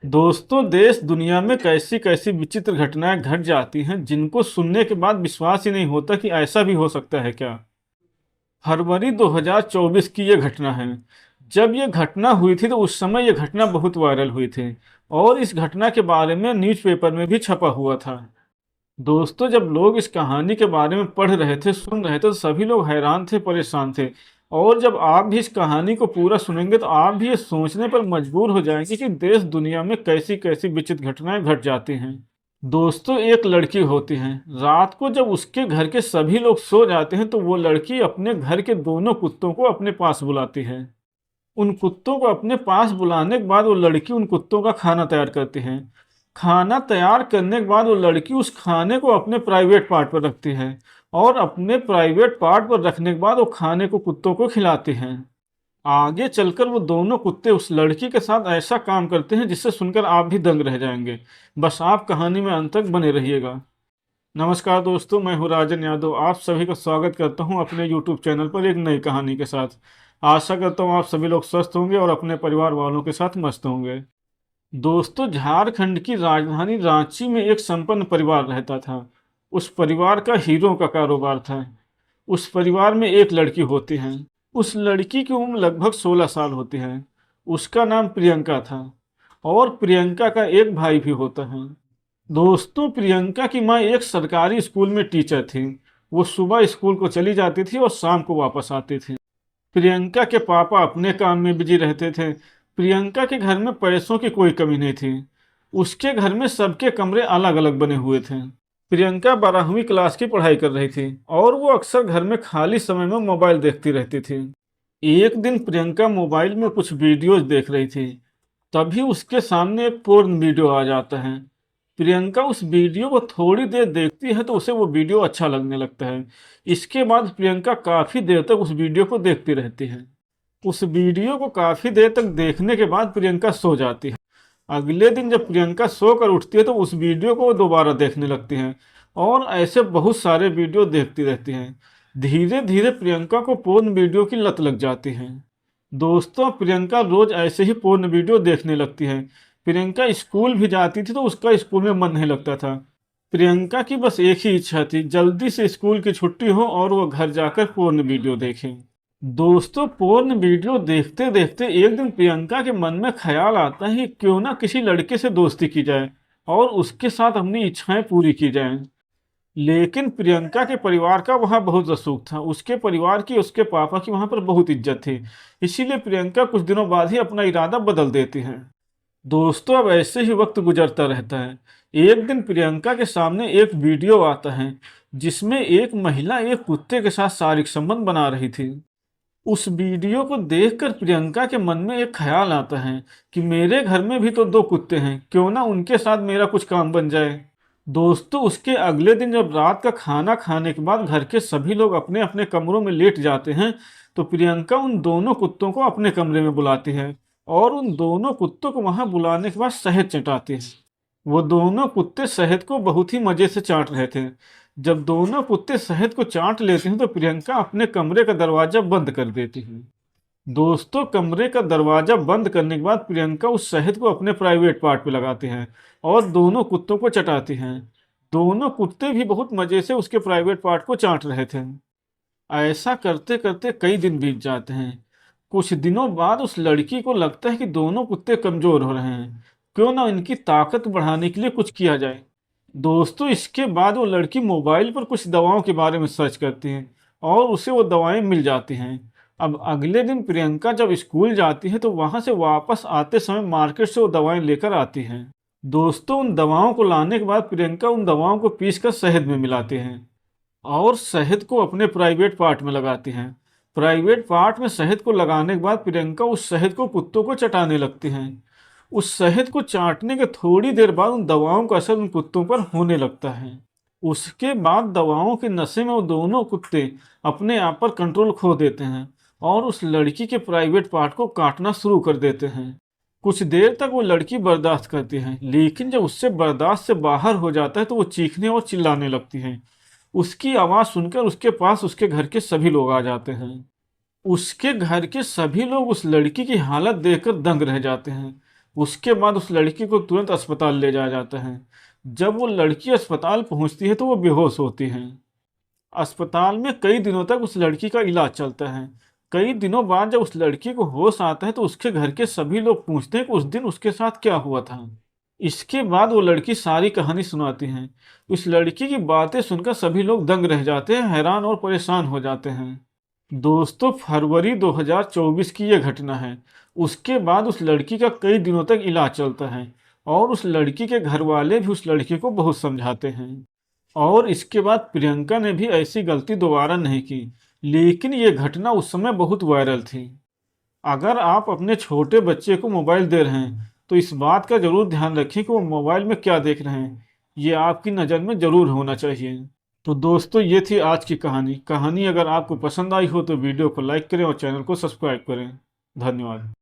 दोस्तों, देश दुनिया में कैसी कैसी विचित्र घटनाएं घट जाती हैं जिनको सुनने के बाद विश्वास ही नहीं होता कि ऐसा भी हो सकता है क्या। फरवरी 2024 की ये घटना है। जब ये घटना हुई थी तो उस समय ये घटना बहुत वायरल हुई थी और इस घटना के बारे में न्यूज़पेपर में भी छपा हुआ था। दोस्तों, जब लोग इस कहानी के बारे में पढ़ रहे थे, सुन रहे थे, तो सभी लोग हैरान थे, परेशान थे। और जब आप भी इस कहानी को पूरा सुनेंगे तो आप भी ये सोचने पर मजबूर हो जाएंगे कि देश दुनिया में कैसी कैसी विचित्र घटनाएं घट जाती हैं। दोस्तों, एक लड़की होती है। रात को जब उसके घर के सभी लोग सो जाते हैं तो वो लड़की अपने घर के दोनों कुत्तों को अपने पास बुलाती है। उन कुत्तों को अपने पास बुलाने के बाद वो लड़की उन कुत्तों का खाना तैयार करती है। खाना तैयार करने के बाद वो लड़की उस खाने को अपने प्राइवेट पार्ट पर रखती है और अपने प्राइवेट पार्ट पर रखने के बाद वो खाने को कुत्तों को खिलाती है। आगे चलकर वो दोनों कुत्ते उस लड़की के साथ ऐसा काम करते हैं जिससे सुनकर आप भी दंग रह जाएंगे। बस आप कहानी में अंत तक बने रहिएगा। नमस्कार दोस्तों, मैं हूँ राजन यादव। आप सभी का स्वागत करता हूँ अपने यूट्यूब चैनल पर एक नई कहानी के साथ। आशा करता हूँ आप सभी लोग स्वस्थ होंगे और अपने परिवार वालों के साथ मस्त होंगे। दोस्तों, झारखंड की राजधानी रांची में एक संपन्न परिवार रहता था। उस परिवार का हीरों का कारोबार था। उस परिवार में एक लड़की होती है। उस लड़की की उम्र लगभग 16 साल होती है। उसका नाम प्रियंका था और प्रियंका का एक भाई भी होता है। दोस्तों, प्रियंका की माँ एक सरकारी स्कूल में टीचर थी। वो सुबह स्कूल को चली जाती थी और शाम को वापस आती थी। प्रियंका के पापा अपने काम में बिजी रहते थे। प्रियंका के घर में पैसों की कोई कमी नहीं थी। उसके घर में सबके कमरे अलग अलग बने हुए थे। प्रियंका 12वीं क्लास की पढ़ाई कर रही थी और वो अक्सर घर में खाली समय में मोबाइल देखती रहती थी। एक दिन प्रियंका मोबाइल में कुछ वीडियोज देख रही थी। तभी उसके सामने एक पोर्न वीडियो आ जाता है। प्रियंका उस वीडियो को थोड़ी देर देखती है तो उसे वो वीडियो अच्छा लगने लगता है। इसके बाद प्रियंका काफ़ी देर तक उस वीडियो को देखती रहती है। उस वीडियो को काफ़ी देर तक देखने के बाद प्रियंका सो जाती है। अगले दिन जब प्रियंका सोकर उठती है तो उस वीडियो को वो दोबारा देखने लगती हैं और ऐसे बहुत सारे वीडियो देखती रहती हैं। धीरे धीरे प्रियंका को पोर्न वीडियो की लत लग जाती है। दोस्तों, प्रियंका रोज ऐसे ही पोर्न वीडियो देखने लगती है। प्रियंका स्कूल भी जाती थी तो उसका स्कूल में मन नहीं लगता था। प्रियंका की बस एक ही इच्छा थी, जल्दी से स्कूल की छुट्टी हो और वो घर जाकर पोर्न वीडियो देखे। दोस्तों, पोर्न वीडियो देखते देखते एक दिन प्रियंका के मन में ख्याल आता है कि क्यों ना किसी लड़के से दोस्ती की जाए और उसके साथ अपनी इच्छाएं पूरी की जाएं। लेकिन प्रियंका के परिवार का वहाँ बहुत रसूख था। उसके परिवार की, उसके पापा की वहाँ पर बहुत इज्जत थी। इसीलिए प्रियंका कुछ दिनों बाद ही अपना इरादा बदल देती है। दोस्तों, अब ऐसे ही वक्त गुजरता रहता है। एक दिन प्रियंका के सामने एक वीडियो आता है जिसमें एक महिला एक कुत्ते के साथ शारीरिक संबंध बना रही थी। उस वीडियो को देखकर प्रियंका के मन में एक ख्याल आता है कि मेरे घर में भी तो दो कुत्ते हैं, क्यों ना उनके साथ मेरा कुछ काम बन जाए। दोस्तों, उसके अगले दिन जब रात का खाना खाने के बाद घर के सभी लोग अपने अपने कमरों में लेट जाते हैं तो प्रियंका उन दोनों कुत्तों को अपने कमरे में बुलाती है और उन दोनों कुत्तों को वहां बुलाने के बाद शहद चटाती है। वो दोनों कुत्ते शहद को बहुत ही मजे से चाट रहे थे। जब दोनों कुत्ते शहद को चाट लेते हैं तो प्रियंका अपने कमरे का दरवाजा बंद कर देती है। दोस्तों, कमरे का दरवाजा बंद करने के बाद प्रियंका उस शहद को अपने प्राइवेट पार्ट पे लगाती हैं और दोनों कुत्तों को चटाती हैं। दोनों कुत्ते भी बहुत मजे से उसके प्राइवेट पार्ट को चाट रहे थे। ऐसा करते करते कई दिन बीत जाते हैं। कुछ दिनों बाद उस लड़की को लगता है कि दोनों कुत्ते कमजोर हो रहे हैं, क्यों ना इनकी ताकत बढ़ाने के लिए कुछ किया जाए। दोस्तों, इसके बाद वो लड़की मोबाइल पर कुछ दवाओं के बारे में सर्च करती है और उसे वो दवाएं मिल जाती हैं। अब अगले दिन प्रियंका जब स्कूल जाती है तो वहां से वापस आते समय मार्केट से वो दवाएं लेकर आती हैं। दोस्तों, उन दवाओं को लाने के बाद प्रियंका उन दवाओं को पीसकर शहद में मिलाती हैं और शहद को अपने प्राइवेट पार्ट में लगाती हैं। प्राइवेट पार्ट में शहद को लगाने के बाद प्रियंका उस शहद को कुत्तों को चटाने लगती हैं। उस शहद को चाटने के थोड़ी देर बाद उन दवाओं का असर उन कुत्तों पर होने लगता है। उसके बाद दवाओं के नशे में वो दोनों कुत्ते अपने आप पर कंट्रोल खो देते हैं और उस लड़की के प्राइवेट पार्ट को काटना शुरू कर देते हैं। कुछ देर तक वो लड़की बर्दाश्त करती है, लेकिन जब उससे बर्दाश्त से बाहर हो जाता है तो वो चीखने और चिल्लाने लगती है। उसकी आवाज़ सुनकर उसके पास उसके घर के सभी लोग आ जाते हैं। उसके घर के सभी लोग उस लड़की की हालत देखकर दंग रह जाते हैं। उसके बाद उस लड़की को तुरंत अस्पताल ले जाया जाता है। जब वो लड़की अस्पताल पहुंचती है तो वो बेहोश होती है। अस्पताल में कई दिनों तक उस लड़की का इलाज चलता है। कई दिनों बाद जब उस लड़की को होश आता है तो उसके घर के सभी लोग पूछते हैं कि उस दिन उसके साथ क्या हुआ था। इसके बाद वो लड़की सारी कहानी सुनाती है। उस लड़की की बातें सुनकर सभी लोग दंग रह जाते हैं, हैरान और परेशान हो जाते हैं। दोस्तों, फरवरी 2024 की यह घटना है। उसके बाद उस लड़की का कई दिनों तक इलाज चलता है और उस लड़की के घर वाले भी उस लड़की को बहुत समझाते हैं। और इसके बाद प्रियंका ने भी ऐसी गलती दोबारा नहीं की। लेकिन ये घटना उस समय बहुत वायरल थी। अगर आप अपने छोटे बच्चे को मोबाइल दे रहे हैं तो इस बात का जरूर ध्यान रखें कि वो मोबाइल में क्या देख रहे हैं। ये आपकी नज़र में जरूर होना चाहिए। तो दोस्तों, ये थी आज की कहानी। अगर आपको पसंद आई हो तो वीडियो को लाइक करें और चैनल को सब्सक्राइब करें। धन्यवाद।